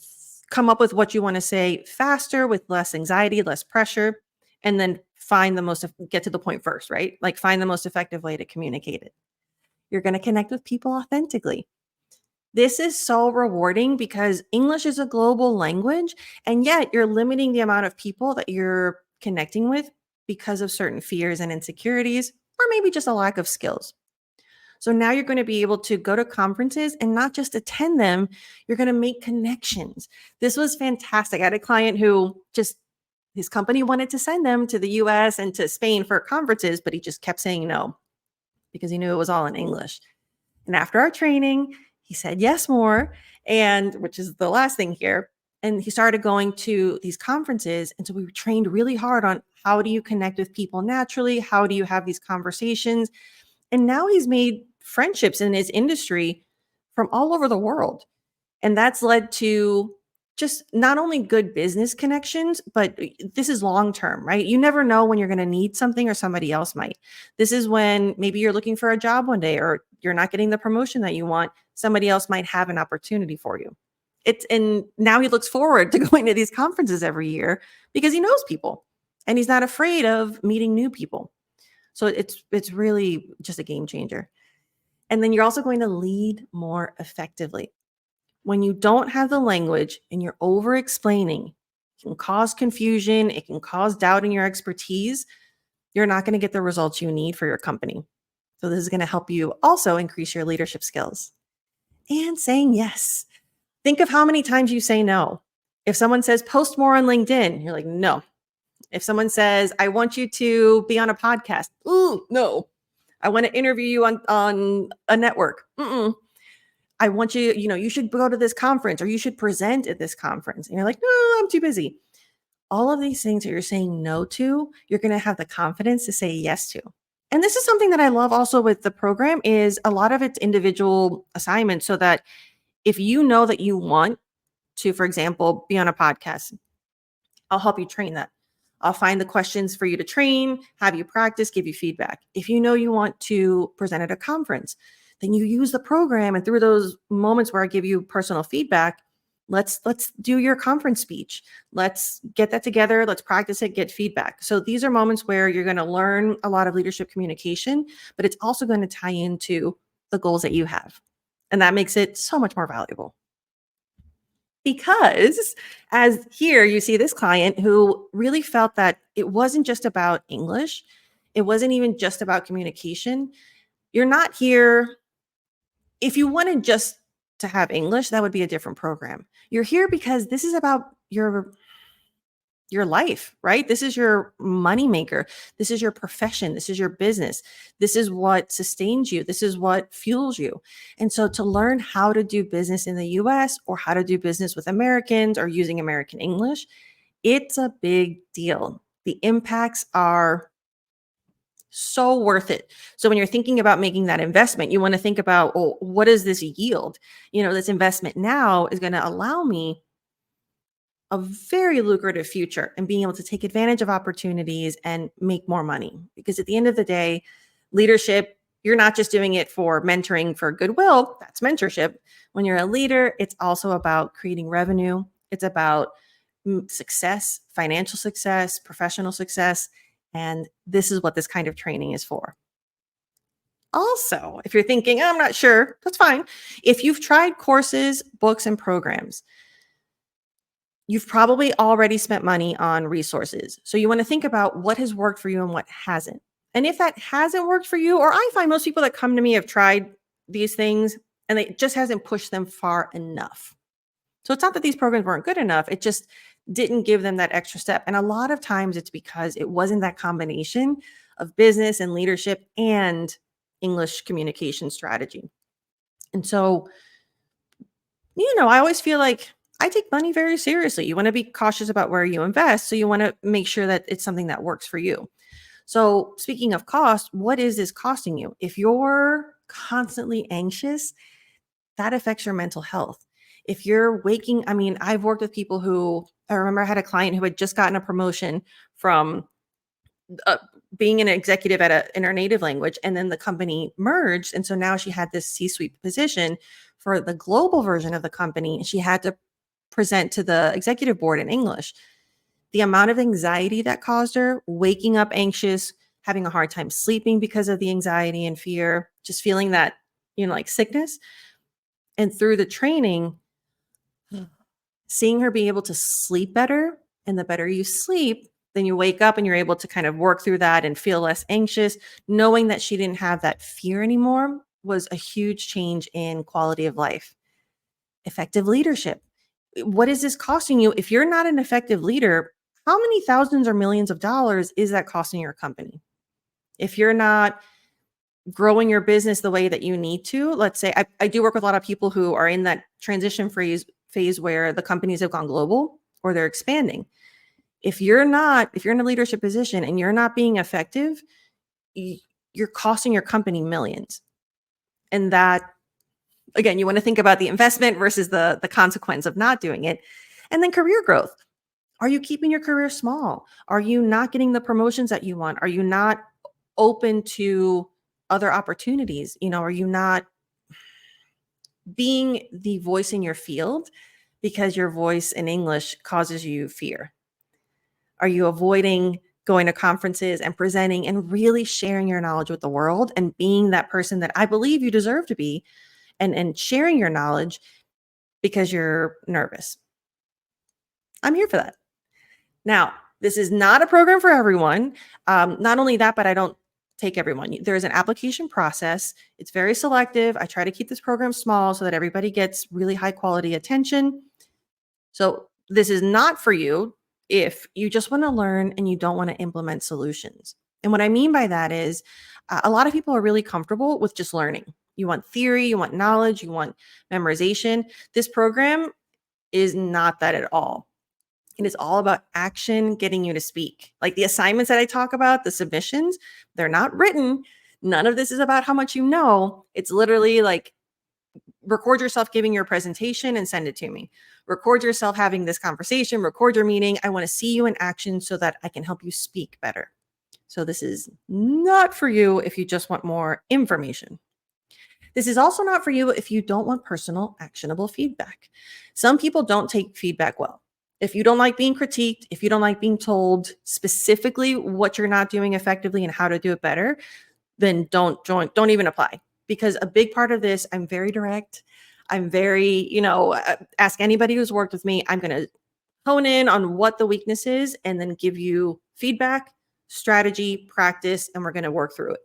Speaker 1: come up with what you want to say faster with less anxiety, less pressure, and then get to the point first, right? Like find the most effective way to communicate it. You're going to connect with people authentically. This is so rewarding because English is a global language, and yet you're limiting the amount of people that you're connecting with because of certain fears and insecurities, or maybe just a lack of skills. So now you're going to be able to go to conferences and not just attend them, you're going to make connections. This was fantastic. I had a client who just his company wanted to send them to the US and to Spain for conferences, but he just kept saying no because he knew it was all in English. And after our training, he said yes more, and which is the last thing here. And he started going to these conferences. And so we trained really hard on how do you connect with people naturally? How do you have these conversations? And now he's made friendships in his industry from all over the world. And that's led to just not only good business connections, but this is long term, right? You never know when you're going to need something or somebody else might. This is when maybe you're looking for a job one day or you're not getting the promotion that you want. Somebody else might have an opportunity for you. And now he looks forward to going to these conferences every year because he knows people and he's not afraid of meeting new people. So it's really just a game changer. And then you're also going to lead more effectively. When you don't have the language and you're over explaining, it can cause confusion, it can cause doubt in your expertise. You're not going to get the results you need for your company. So, this is going to help you also increase your leadership skills and saying yes. Think of how many times you say no. If someone says post more on LinkedIn, you're like, no. If someone says, I want you to be on a podcast, ooh, no. I want to interview you on a network. Mm-mm. I want you, you should go to this conference or you should present at this conference. And you're like, no, I'm too busy. All of these things that you're saying no to, you're going to have the confidence to say yes to. And this is something that I love also with the program is a lot of it's individual assignments so that if you know that you want to, for example, be on a podcast, I'll help you train that. I'll find the questions for you to train, have you practice, give you feedback. If you know you want to present at a conference, then you use the program and through those moments where I give you personal feedback, let's do your conference speech. Let's get that together, let's practice it, get feedback. So these are moments where you're going to learn a lot of leadership communication, but it's also going to tie into the goals that you have. And that makes it so much more valuable. Because as here you see this client who really felt that it wasn't just about English, it wasn't even just about communication. You're not here if you wanted just to have English, that would be a different program. You're here because this is about your life, right? This is your moneymaker. This is your profession. This is your business. This is what sustains you. This is what fuels you. And so to learn how to do business in the US or how to do business with Americans or using American English, it's a big deal. The impacts are so worth it. So when you're thinking about making that investment, you want to think about, oh, what does this yield? This investment now is going to allow me a very lucrative future and being able to take advantage of opportunities and make more money. Because at the end of the day, leadership, you're not just doing it for mentoring for goodwill, that's mentorship. When you're a leader, it's also about creating revenue. It's about success, financial success, professional success. And this is what this kind of training is for. Also, if you're thinking, I'm not sure, that's fine. If you've tried courses, books, and programs, You've probably already spent money on resources. So you want to think about what has worked for you and what hasn't. And if that hasn't worked for you, or I find most people that come to me have tried these things and it just hasn't pushed them far enough. So it's not that these programs weren't good enough, it just didn't give them that extra step. And a lot of times it's because it wasn't that combination of business and leadership and English communication strategy. And so, I always feel like I take money very seriously. You want to be cautious about where you invest. So you want to make sure that it's something that works for you. So, speaking of cost, what is this costing you? If you're constantly anxious, that affects your mental health. If you're waking, I mean, I've worked with people who I remember I had a client who had just gotten a promotion from uh, being an executive in her native language, and then the company merged. And so now she had this C suite position for the global version of the company. And she had to present to the executive board in English. The amount of anxiety that caused her, waking up anxious, having a hard time sleeping because of the anxiety and fear, just feeling that, like sickness. And through the training, seeing her be able to sleep better, and the better you sleep, then you wake up and you're able to kind of work through that and feel less anxious. Knowing that she didn't have that fear anymore was a huge change in quality of life. Effective leadership. What is this costing you? If you're not an effective leader, how many thousands or millions of dollars is that costing your company? If you're not growing your business the way that you need to, let's say I do work with a lot of people who are in that transition phase where the companies have gone global or they're expanding. If you're in a leadership position and you're not being effective, you're costing your company millions. And that, again, you want to think about the investment versus the consequence of not doing it. And then career growth. Are you keeping your career small? Are you not getting the promotions that you want? Are you not open to other opportunities? Are you not being the voice in your field because your voice in English causes you fear? Are you avoiding going to conferences and presenting and really sharing your knowledge with the world and being that person that I believe you deserve to be, and sharing your knowledge because you're nervous? I'm here for that. Now, this is not a program for everyone. Not only that, but I don't take everyone. There is an application process. It's very selective. I try to keep this program small so that everybody gets really high quality attention. So this is not for you if you just want to learn and you don't want to implement solutions. And what I mean by that is a lot of people are really comfortable with just learning. You want theory, you want knowledge, you want memorization. This program is not that at all. It is all about action, getting you to speak. Like the assignments that I talk about, the submissions, they're not written. None of this is about how much you know. It's literally like record yourself giving your presentation and send it to me. Record yourself having this conversation, record your meeting. I want to see you in action so that I can help you speak better. So this is not for you if you just want more information. This is also not for you if you don't want personal, actionable feedback. Some people don't take feedback well. If you don't like being critiqued, if you don't like being told specifically what you're not doing effectively and how to do it better, then don't join, don't even apply. Because a big part of this, I'm very direct. I'm very, ask anybody who's worked with me. I'm going to hone in on what the weakness is and then give you feedback, strategy, practice, and we're going to work through it.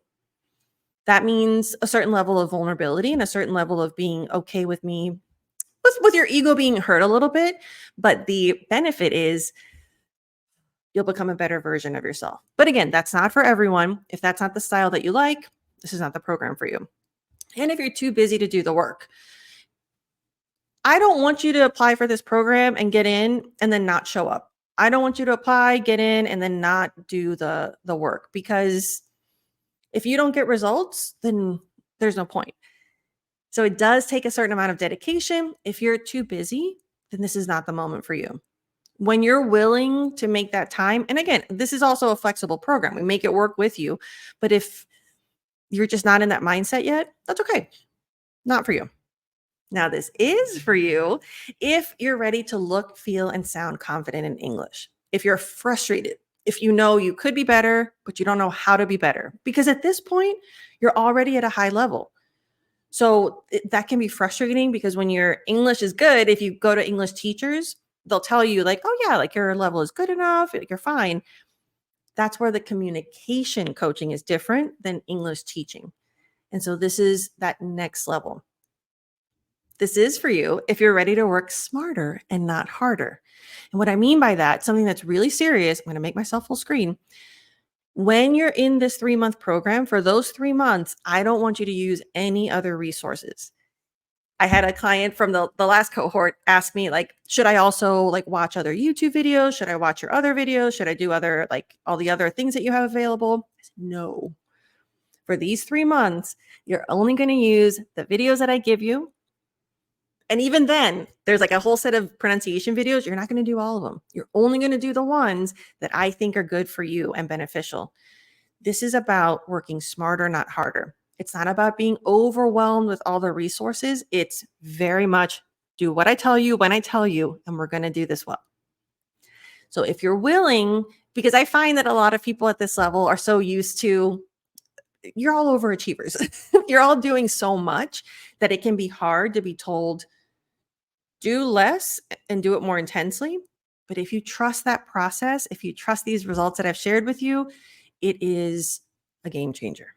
Speaker 1: That means a certain level of vulnerability and a certain level of being okay with me, with your ego being hurt a little bit. But the benefit is you'll become a better version of yourself. But again, that's not for everyone. If that's not the style that you like, this is not the program for you. And if you're too busy to do the work, I don't want you to apply for this program and get in and then not show up. I don't want you to apply, get in, and then not do the work, because if you don't get results, then there's no point. So it does take a certain amount of dedication. If you're too busy, then this is not the moment for you. When you're willing to make that time, and again, this is also a flexible program. We make it work with you. But if you're just not in that mindset yet, that's okay. Not for you. Now, this is for you if you're ready to look, feel, and sound confident in English. If you're frustrated, if you know you could be better, but you don't know how to be better, because at this point, you're already at a high level. So that can be frustrating, because when your English is good, if you go to English teachers, they'll tell you like, oh yeah, like your level is good enough, you're fine. That's where the communication coaching is different than English teaching. And so this is that next level. This is for you if you're ready to work smarter and not harder. And what I mean by that, something that's really serious, I'm going to make myself full screen. When you're in this 3-month program, for those 3 months, I don't want you to use any other resources. I had a client from the last cohort ask me, like, should I also like watch other YouTube videos? Should I watch your other videos? Should I do other, like all the other things that you have available? I said, no. For these 3 months, you're only going to use the videos that I give you. And even then, there's like a whole set of pronunciation videos. You're not going to do all of them. You're only going to do the ones that I think are good for you and beneficial. This is about working smarter, not harder. It's not about being overwhelmed with all the resources. It's very much do what I tell you when I tell you, and we're going to do this well. So if you're willing, because I find that a lot of people at this level are so used to, you're all overachievers. You're all doing so much that it can be hard to be told, do less and do it more intensely. But if you trust that process, if you trust these results that I've shared with you, it is a game changer.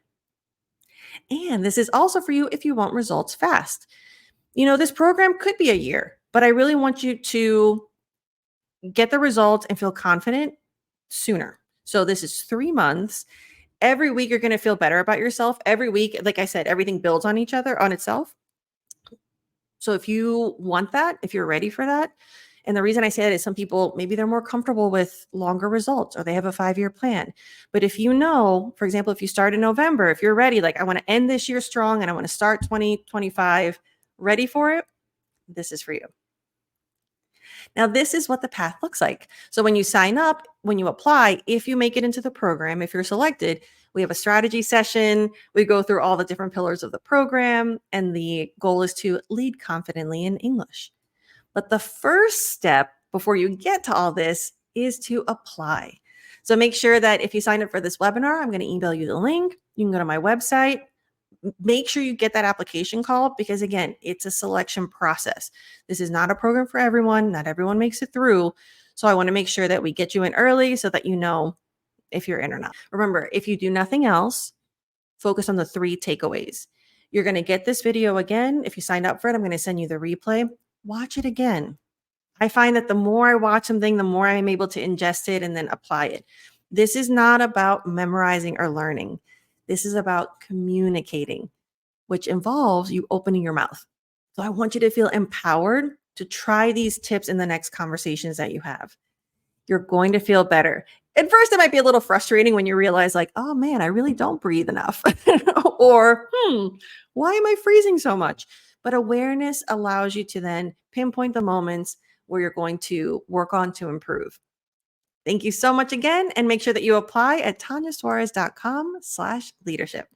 Speaker 1: And this is also for you if you want results fast. This program could be a year, but I really want you to get the results and feel confident sooner. So this is 3 months. Every week you're going to feel better about yourself. Every week, like I said, everything builds on each other, on itself. So if you want that, if you're ready for that, and the reason I say that is some people, maybe they're more comfortable with longer results or they have a 5-year plan. But if you know, for example, if you start in November, if you're ready, like I want to end this year strong and I want to start 2025 ready for it, this is for you. Now, this is what the path looks like. So when you sign up, when you apply, if you make it into the program, if you're selected, we have a strategy session. We go through all the different pillars of the program, and the goal is to lead confidently in English. But the first step before you get to all this is to apply. So make sure that if you sign up for this webinar, I'm going to email you the link. You can go to my website. Make sure you get that application call because, again, it's a selection process. This is not a program for everyone. Not everyone makes it through. So I want to make sure that we get you in early so that you know if you're in or not. Remember, if you do nothing else, focus on the 3 takeaways. You're going to get this video again. If you signed up for it, I'm going to send you the replay. Watch it again. I find that the more I watch something, the more I'm able to ingest it and then apply it. This is not about memorizing or learning. This is about communicating, which involves you opening your mouth. So I want you to feel empowered to try these tips in the next conversations that you have. You're going to feel better. At first, it might be a little frustrating when you realize like, oh man, I really don't breathe enough. Or, why am I freezing so much? But awareness allows you to then pinpoint the moments where you're going to work on to improve. Thank you so much again. And make sure that you apply at tanyasuarez.com/leadership.